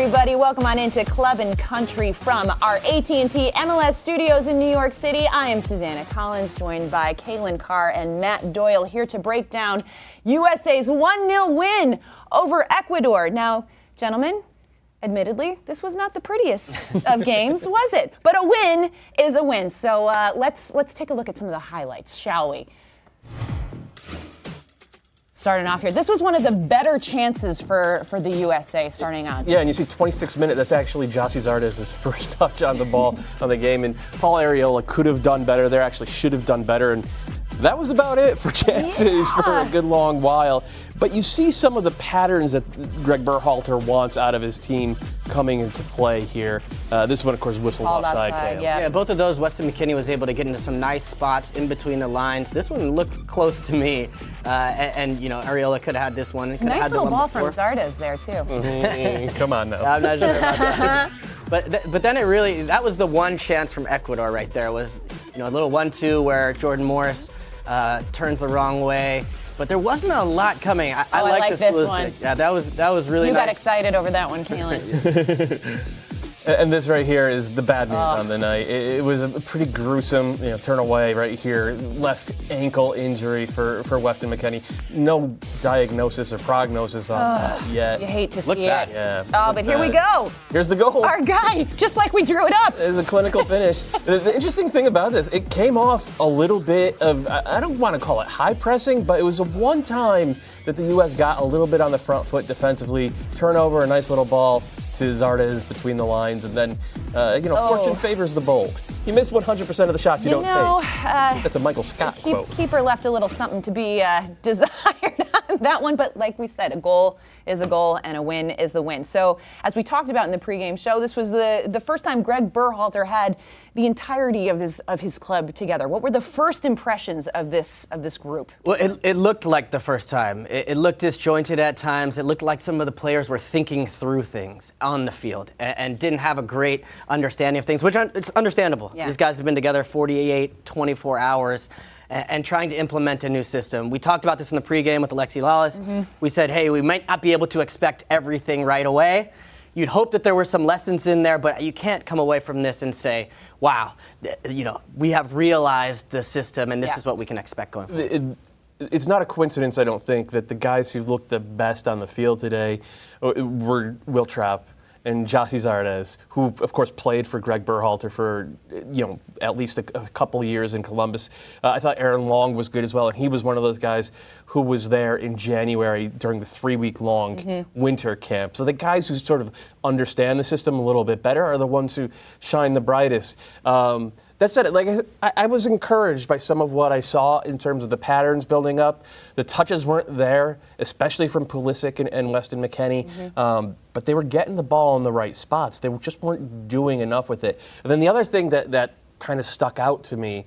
everybody. Welcome on into Club and Country from our AT&T MLS studios in New York City. I am Susannah Collins, joined by Calen, Carr, and Matt Doyle, here to break down USA's 1-0 win over Ecuador. Now, gentlemen, admittedly, this was not the prettiest of games, was it? But a win is a win. So let's take a look at some of the highlights, shall we? Starting off here, this was one of the better chances for the USA starting out. Yeah, and you see 26 minutes, that's actually Gyasi Zardes' first touch on the ball on the game, and Paul Arriola could have done better there, actually should have done better, and that was about it for chances for a good long while. But you see some of the patterns that Greg Berhalter wants out of his team coming into play here. This one, of course, whistled offside. Yeah, both of those, Weston McKennie was able to get into some nice spots in between the lines. This one looked close to me, and you know, Arriola could have had this one. Nice little ball from Zardes there, too. Come on now. I'm not sure about that. But then that was the one chance from Ecuador right there. Was, you know, a little 1-2 where Jordan Morris turns the wrong way. But there wasn't a lot coming. I like this one. Yeah, that was really nice. You got excited over that one, Calen. And this right here is the bad news on the night. It was a pretty gruesome, turn away right here. Left ankle injury for Weston McKennie. No diagnosis or prognosis on that yet. You hate to see Look it. Bad. Yeah. Oh, but here we go. Here's the goal. Our guy, just like we drew it up. It's a clinical finish. The interesting thing about this, it came off a little bit of, I don't want to call it high pressing, but it was a one time that the U.S. got a little bit on the front foot defensively. Turnover, a nice little ball to Zardes between the lines, and then, fortune favors the bold. You miss 100% of the shots you don't take. That's a Michael Scott quote. Keeper left a little something to be desired on that one, but like we said, a goal is a goal and a win is the win. So as we talked about in the pregame show, this was the first time Greg Berhalter had the entirety of his club together. What were the first impressions of this group? Well, it looked like the first time. It looked disjointed at times. It looked like some of the players were thinking through things on the field and didn't have a great understanding of things, which it's understandable. Yeah. These guys have been together 48, 24 hours and trying to implement a new system. We talked about this in the pregame with Alexi Lalas. Mm-hmm. We said, hey, we might not be able to expect everything right away. You'd hope that there were some lessons in there, but you can't come away from this and say, wow, we have realized the system and this is what we can expect going forward. It's not a coincidence, I don't think, that the guys who looked the best on the field today were Will Trapp and Gyasi Zardes, who, of course, played for Greg Berhalter for, at least a couple years in Columbus. I thought Aaron Long was good as well, and he was one of those guys who was there in January during the 3-week-long winter camp. So the guys who sort of understand the system a little bit better are the ones who shine the brightest. That said, I was encouraged by some of what I saw in terms of the patterns building up. The touches weren't there, especially from Pulisic and Weston McKennie, but they were getting the ball in the right spots. They just weren't doing enough with it. And then the other thing that kind of stuck out to me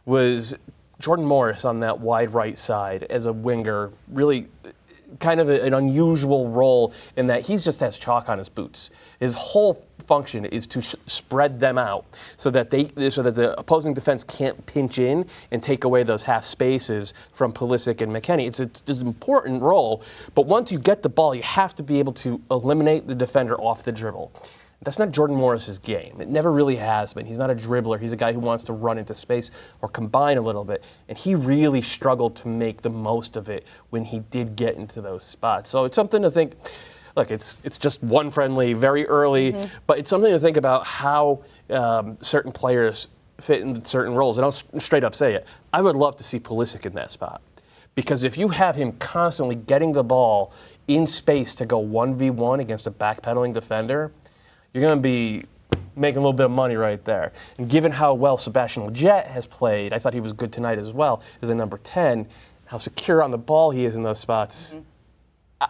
was Jordan Morris on that wide right side as a winger, really kind of an unusual role in that he just has chalk on his boots. His whole function is to spread them out so that the opposing defense can't pinch in and take away those half spaces from Pulisic and McKennie. It's an important role, but once you get the ball, you have to be able to eliminate the defender off the dribble. That's not Jordan Morris's game. It never really has been. He's not a dribbler. He's a guy who wants to run into space or combine a little bit. And he really struggled to make the most of it when he did get into those spots. So it's something to think. Look, it's just one friendly, very early, but it's something to think about how certain players fit in certain roles. And I'll straight up say it. I would love to see Pulisic in that spot. Because if you have him constantly getting the ball in space to go 1v1 against a backpedaling defender, you're going to be making a little bit of money right there. And given how well Sebastian Lletget has played, I thought he was good tonight as well as a number 10, how secure on the ball he is in those spots.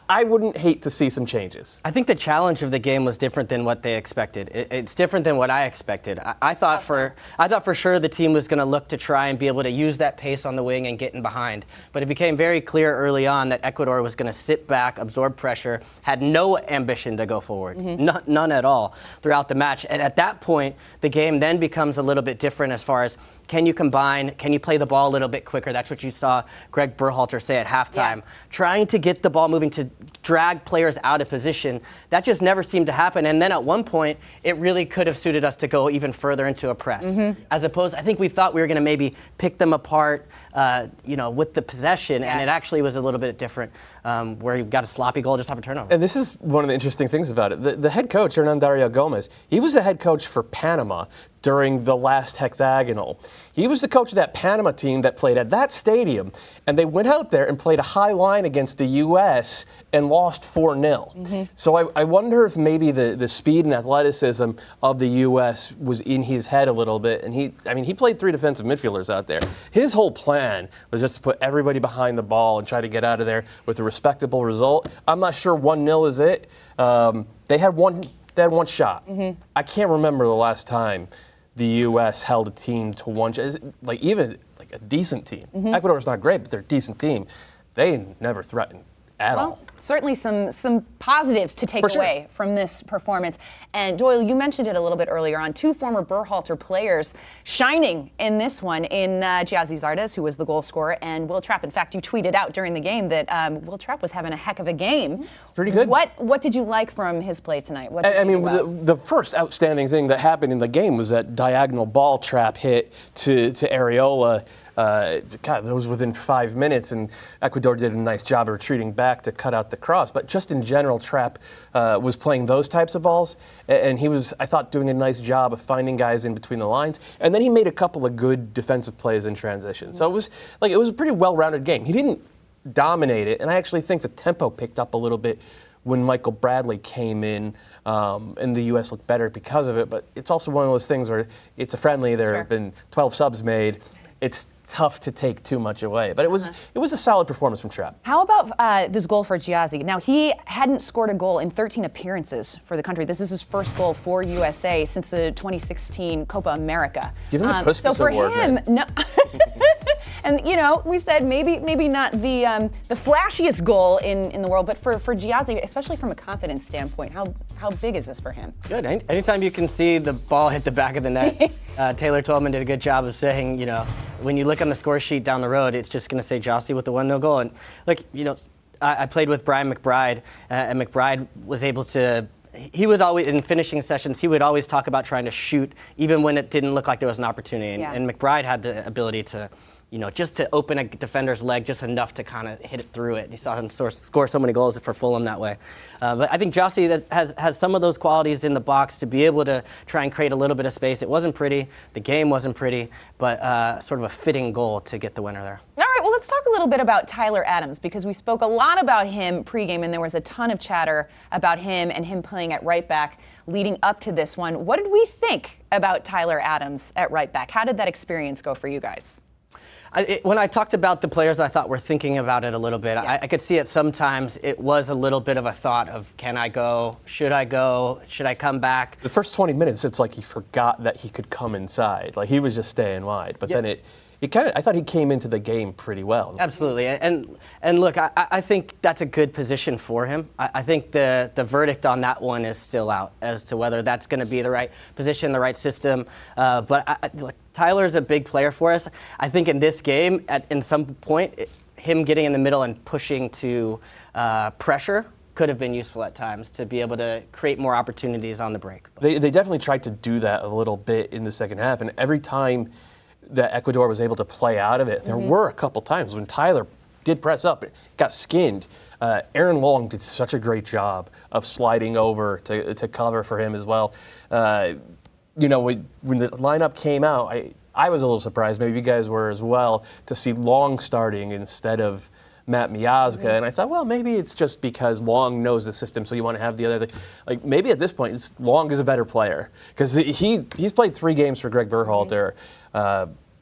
I wouldn't hate to see some changes. I think the challenge of the game was different than what they expected. It's different than what I expected. I thought for sure the team was going to look to try and be able to use that pace on the wing and get in behind. But it became very clear early on that Ecuador was going to sit back, absorb pressure, had no ambition to go forward, none at all throughout the match. And at that point, the game then becomes a little bit different as far as Can you combine? Can you play the ball a little bit quicker? That's what you saw Greg Berhalter say at halftime. Trying to get the ball moving, to drag players out of position. That just never seemed to happen. And then at one point, it really could have suited us to go even further into a press. As opposed, I think we thought we were going to maybe pick them apart, with the possession, and it actually was a little bit different, where you got a sloppy goal, just have a turnover. And this is one of the interesting things about it. The head coach, Hernandario Gomez, he was the head coach for Panama during the last hexagonal. He was the coach of that Panama team that played at that stadium, and they went out there and played a high line against the U.S. and lost 4-0. So I wonder if maybe the speed and athleticism of the U.S. was in his head a little bit. And he played 3 defensive midfielders out there. His whole plan was just to put everybody behind the ball and try to get out of there with a respectable result. I'm not sure 1-0 is it. They had one shot. I can't remember the last time the U.S. held a team to one shot. Even a decent team. Ecuador's not great, but they're a decent team. They never threatened at all. Certainly some positives to take away from this performance. And Doyle, you mentioned it a little bit earlier on. 2 former Berhalter players shining in this one, in Gyasi Zardes, who was the goal scorer, and Will Trapp. In fact, you tweeted out during the game that Will Trapp was having a heck of a game. Pretty good. What did you like from his play tonight? The first outstanding thing that happened in the game was that diagonal ball Trapp hit to Areola. That was within 5 minutes, and Ecuador did a nice job of retreating back to cut out the cross. But just in general, Trapp was playing those types of balls, and he was, I thought, doing a nice job of finding guys in between the lines. And then he made a couple of good defensive plays in transition. So it was a pretty well-rounded game. He didn't dominate it, and I actually think the tempo picked up a little bit when Michael Bradley came in, and the U.S. looked better because of it. But it's also one of those things where it's a friendly. There have been 12 subs made. It's tough to take too much away. But it was a solid performance from Trapp. How about this goal for Gyasi? Now, he hadn't scored a goal in 13 appearances for the country. This is his first goal for USA since the 2016 Copa America. Give him the Puskas so for award, him, man. no. And we said maybe not the flashiest goal in the world, but for Gyasi, especially from a confidence standpoint, how big is this for him? Good. Anytime you can see the ball hit the back of the net, Taylor Twellman did a good job of saying, when you look on the score sheet down the road, it's just going to say Gyasi with the 1-0 goal. And I played with Brian McBride, and McBride was able to. He was always, in finishing sessions, he would always talk about trying to shoot even when it didn't look like there was an opportunity. And McBride had the ability to, just to open a defender's leg just enough to kind of hit it through it. You saw him score so many goals for Fulham that way. But I think Gyasi has some of those qualities in the box to be able to try and create a little bit of space. It wasn't pretty. The game wasn't pretty, but sort of a fitting goal to get the winner there. All right, well, let's talk a little bit about Tyler Adams, because we spoke a lot about him pregame, and there was a ton of chatter about him and him playing at right back leading up to this one. What did we think about Tyler Adams at right back? How did that experience go for you guys? When I talked about the players, I thought were thinking about it a little bit. I could see it sometimes. It was a little bit of a thought of, can I go? Should I go? Should I come back? The first 20 minutes, it's like he forgot that he could come inside. Like he was just staying wide. But then I thought he came into the game pretty well. Absolutely. And look, I think that's a good position for him. I think the verdict on that one is still out as to whether that's going to be the right position, the right system. But look, Tyler's a big player for us. I think in this game, in some point, him getting in the middle and pushing to pressure could have been useful at times to be able to create more opportunities on the break. They definitely tried to do that a little bit in the second half, and every time that Ecuador was able to play out of it, there were a couple times when Tyler did press up, it got skinned. Aaron Long did such a great job of sliding over to cover for him as well. When the lineup came out, I was a little surprised, maybe you guys were as well, to see Long starting instead of Matt Miazga. And I thought, well, maybe it's just because Long knows the system, so you want to have the other thing. Like, maybe at this point, Long is a better player, because he's played 3 games for Greg Berhalter.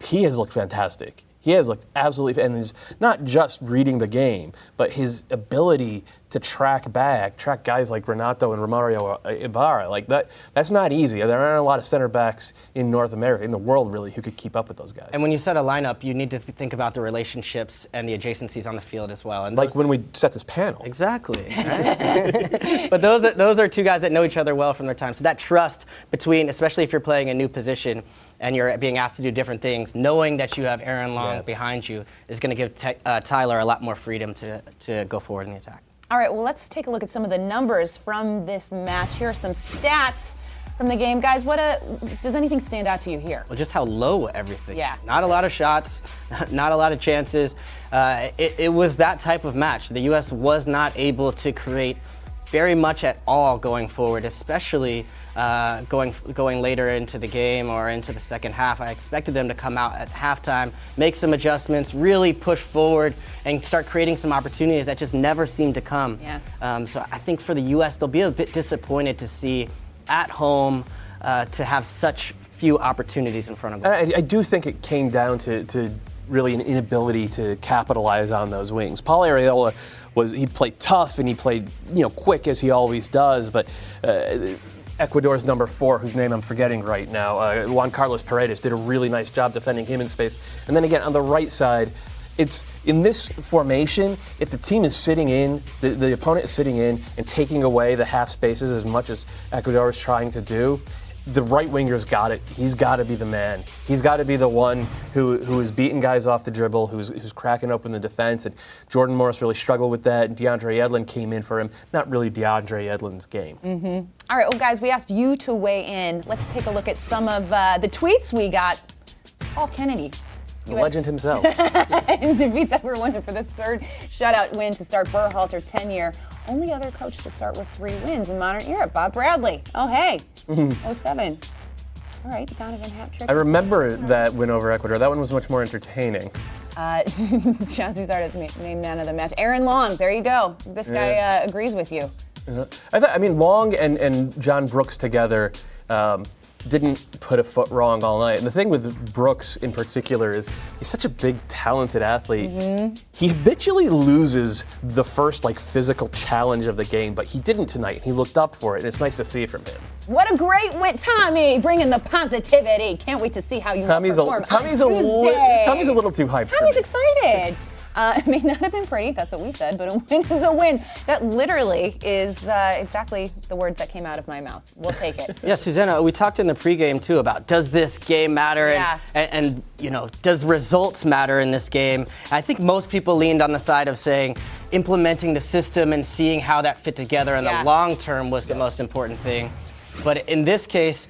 He has looked fantastic. He has looked absolutely, and he's not just reading the game, but his ability to track guys like Renato and Romario Ibarra. Like that's not easy. There aren't a lot of center backs in North America, in the world really, who could keep up with those guys. And when you set a lineup, you need to think about the relationships and the adjacencies on the field as well. And like when we set this panel. Exactly. Right? But those are 2 guys that know each other well from their time. So that trust between, especially if you're playing a new position, and you're being asked to do different things, knowing that you have Aaron Long behind you is going to give Tyler a lot more freedom to go forward in the attack. All right, well, let's take a look at some of the numbers from this match. Here are some stats from the game. Guys, does anything stand out to you here? Well, just how low everything. Yeah. Not a lot of shots, not a lot of chances. It was that type of match. The U.S. was not able to create very much at all going forward, especially going later into the game or into the second half. I expected them to come out at halftime, make some adjustments, really push forward, and start creating some opportunities that just never seemed to come. Yeah. So I think for the U.S., they'll be a bit disappointed to see at home to have such few opportunities in front of them. I do think it came down to really an inability to capitalize on those wings. Paul Arriola he played tough and he played quick as he always does, but Ecuador's number 4, whose name I'm forgetting right now, Juan Carlos Paredes, did a really nice job defending him in space. And then again, on the right side, it's in this formation, if the team is sitting in, the opponent is sitting in and taking away the half spaces as much as Ecuador is trying to do, the right winger's got it. He's got to be the man. He's got to be the one who is beating guys off the dribble, who's cracking open the defense. And Jordan Morris really struggled with that. And DeAndre Yedlin came in for him. Not really DeAndre Yedlin's game. Mm-hmm. All right, well, guys, we asked you to weigh in. Let's take a look at some of the tweets we got. Paul Kennedy. The legend himself. And defeats everyone for this third shutout win to start Berhalter's tenure. Only other coach to start with 3 wins in modern era, Bob Bradley. Oh, hey, 07. All right, Donovan hat-trick. I remember that win over Ecuador. That one was much more entertaining. Chauncey Zardes named man of the match. Aaron Long, there you go. This guy agrees with you. Long and John Brooks together didn't put a foot wrong all night. And the thing with Brooks in particular is he's such a big, talented athlete. Mm-hmm. He habitually loses the first physical challenge of the game, but he didn't tonight. He looked up for it, and it's nice to see from him. What a great win, Tommy, bringing the positivity. Can't wait to see how you perform Tommy's a little too hyped. Tommy's excited. It may not have been pretty, that's what we said, but a win is a win. That literally is exactly the words that came out of my mouth. We'll take it. Yeah, Susannah, we talked in the pregame too about does this game matter and does results matter in this game? I think most people leaned on the side of saying implementing the system and seeing how that fit together in the long term was the most important thing. But in this case,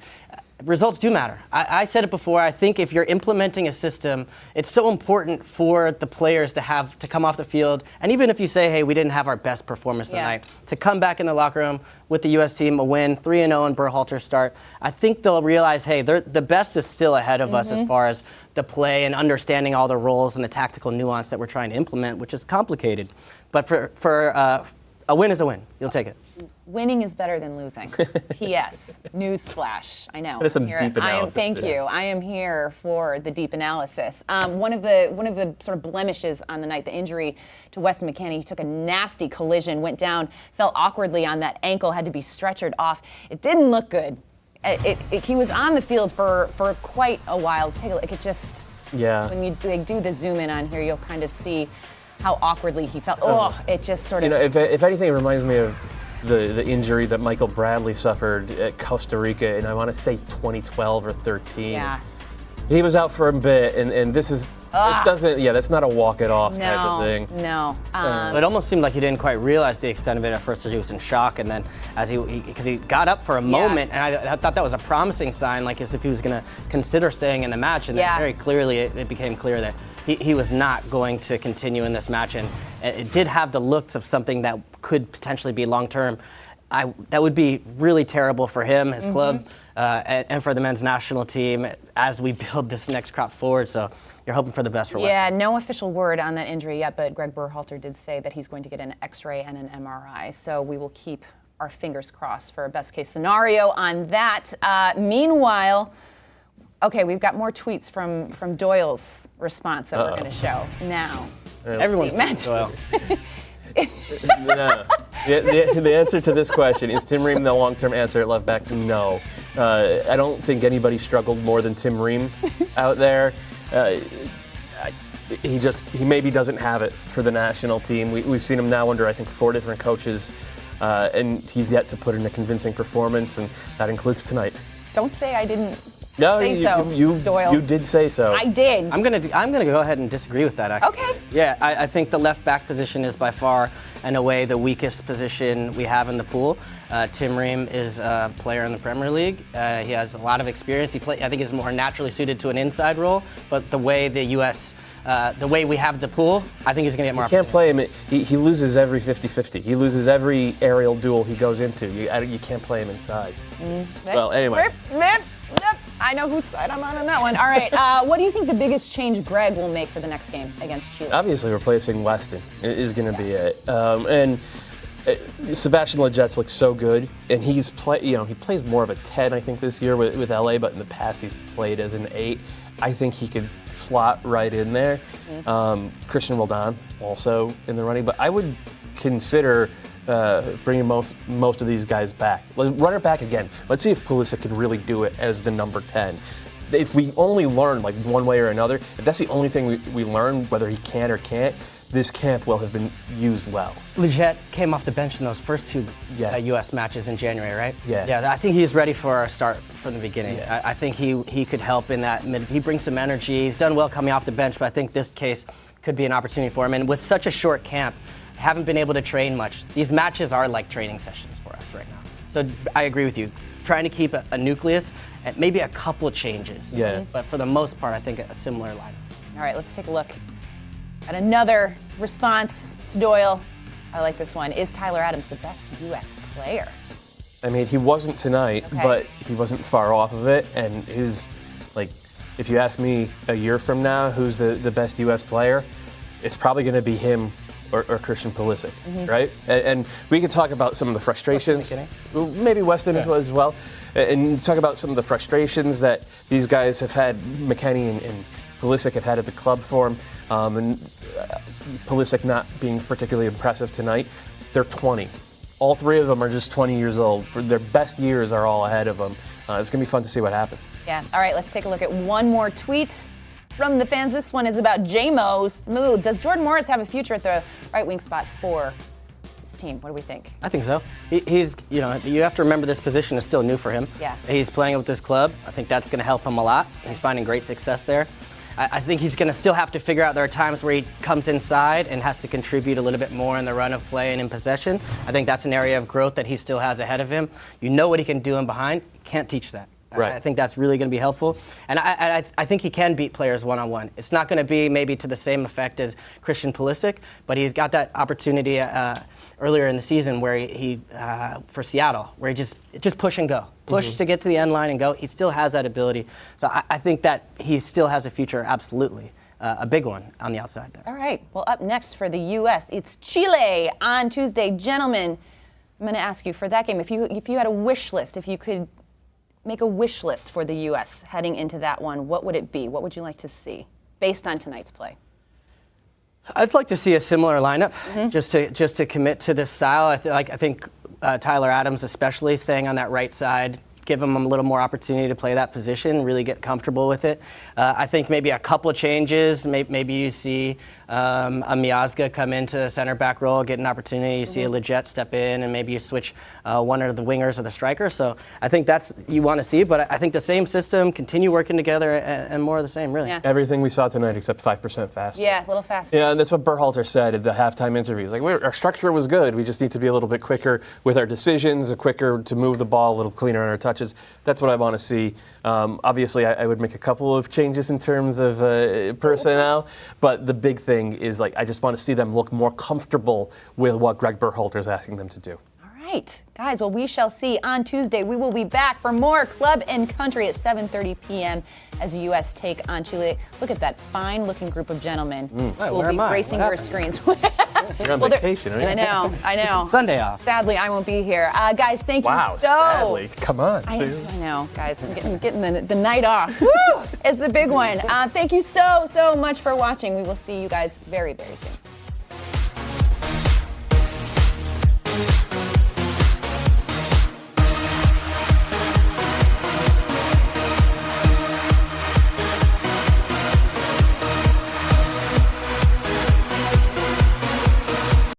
results do matter. I said it before. I think if you're implementing a system, it's so important for the players to come off the field. And even if you say, hey, we didn't have our best performance tonight, to come back in the locker room with the U.S. team, a win, 3-0 in Berhalter's start, I think they'll realize, hey, the best is still ahead of us as far as the play and understanding all the roles and the tactical nuance that we're trying to implement, which is complicated. But for a win is a win. You'll take it. Winning is better than losing. P.S. Newsflash. I know. That is some deep analysis. Thank you. I am here for the deep analysis. One of the sort of blemishes on the night, the injury to Wes McKennie. He took a nasty collision, went down, fell awkwardly on that ankle, had to be stretchered off. It didn't look good. He was on the field for quite a while. Let's take a look. It just when you do the zoom in on here, you'll kind of see how awkwardly he felt. It just sort of. If anything, it reminds me of the injury that Michael Bradley suffered at Costa Rica, and I want to say 2012 or 13. Yeah. He was out for a bit, and this doesn't. Yeah, that's not a walk it off type of thing. No. It almost seemed like he didn't quite realize the extent of it at first. He was in shock, and then as because he got up for a moment, and I thought that was a promising sign, like as if he was going to consider staying in the match, and then very clearly it became clear that he was not going to continue in this match, and it did have the looks of something that could potentially be long-term. That would be really terrible for him, his club, and for the men's national team as we build this next crop forward. So you're hoping for the best for Wes. Yeah, no official word on that injury yet, but Greg Berhalter did say that he's going to get an X-ray and an MRI. So we will keep our fingers crossed for a best-case scenario on that. Meanwhile, okay, we've got more tweets from Doyle's response that we're going to show now. Everyone's Matt Doyle. No. The answer to this question, is Tim Ream the long-term answer at left back? No. I don't think anybody struggled more than Tim Ream out there. He maybe doesn't have it for the national team. We've seen him now under, I think, 4 different coaches, and he's yet to put in a convincing performance, and that includes tonight. Don't say I didn't No, Say so, Doyle. You did say so. I did. I'm gonna go ahead and disagree with that. Actually. Okay. Yeah, I think the left back position is by far and away the weakest position we have in the pool. Tim Ream is a player in the Premier League. He has a lot of experience. I think he's more naturally suited to an inside role. But the way the way we have the pool, I think he's going to get more. You can't play him. He loses every 50-50. He loses every aerial duel he goes into. You can't play him inside. Well, anyway. I know whose side I'm on that one. All right. What do you think the biggest change Greg will make for the next game against Chile? Obviously, replacing Weston is going to be it. Sebastian Lletget's looks so good, and he plays more of a 10, I think, this year with LA, but in the past he's played as an 8. I think he could slot right in there. Christian Roldan also in the running, but I would consider bringing most of these guys back. Let's run it back again. Let's see if Pulisic can really do it as the number 10. If we only learn like one way or another, if that's the only thing we learn, whether he can or can't, this camp will have been used well. Lletget came off the bench in those first 2 U.S. matches in January, right? Yeah. Yeah, I think he's ready for a start from the beginning. Yeah. I think he could help in that mid. He brings some energy. He's done well coming off the bench, but I think this case could be an opportunity for him. And with such a short camp, haven't been able to train much. These matches are like training sessions for us right now. So I agree with you. Trying to keep a nucleus and maybe a couple changes. Yeah. But for the most part, I think a similar lineup. All right, let's take a look at another response to Doyle. I like this one. Is Tyler Adams the best U.S. player? I mean, he wasn't tonight, but he wasn't far off of it. And if you ask me a year from now who's the best U.S. player, it's probably going to be him or Christian Pulisic, right? And we can talk about some of the frustrations. Maybe Weston as well. And talk about some of the frustrations that these guys have had, McKennie and Pulisic have had at the club for him. And Pulisic not being particularly impressive tonight. They're 20. All 3 of them are just 20 years old. Their best years are all ahead of them. It's going to be fun to see what happens. Yeah. All right, let's take a look at one more tweet from the fans. This one is about J-Mo Smooth. Does Jordan Morris have a future at the right wing spot for this team? What do we think? I think so. He's, you have to remember this position is still new for him. Yeah. He's playing with this club. I think that's going to help him a lot. He's finding great success there. I think he's going to still have to figure out there are times where he comes inside and has to contribute a little bit more in the run of play and in possession. I think that's an area of growth that he still has ahead of him. You know what he can do in behind. You can't teach that. Right. I think that's really going to be helpful. And I think he can beat players one-on-one. It's not going to be maybe to the same effect as Christian Pulisic, but he's got that opportunity earlier in the season where he for Seattle, where he just push and go. Push to get to the end line and go. He still has that ability. So I think that he still has a future, absolutely. A big one on the outside there. All right. Well, up next for the U.S., it's Chile on Tuesday. Gentlemen, I'm going to ask you for that game, if you had a wish list, if you could make a wish list for the U.S. heading into that one, what would it be? What would you like to see based on tonight's play? I'd like to see a similar lineup, just to commit to this style. I think Tyler Adams, especially, staying on that right side, give him a little more opportunity to play that position, really get comfortable with it. I think maybe a couple of changes. Maybe you see a Miazga come into the center back role, get an opportunity. You see a Lletget step in, and maybe you switch one of the wingers or the striker. So I think that's you want to see. But I think the same system, continue working together, and more of the same, really. Yeah. Everything we saw tonight except 5% faster. Yeah, a little faster. Yeah, and that's what Berhalter said at the halftime interview. Like, our structure was good. We just need to be a little bit quicker with our decisions, quicker to move the ball, a little cleaner on our touches. That's what I want to see. Obviously, I would make a couple of changes in terms of personnel, but the big thing is, I just want to see them look more comfortable with what Greg Berhalter is asking them to do. All right, guys, well, we shall see on Tuesday. We will be back for more Club and Country at 7:30 p.m. as the U.S. take on Chile. Look at that fine-looking group of gentlemen who will be gracing your screens. You're on vacation, aren't you? I know. Sunday off. Sadly, I won't be here. Guys, thank you so. Sadly. Come on. I know, guys. I'm getting the night off. Woo! It's a big one. Thank you so much for watching. We will see you guys very, very soon.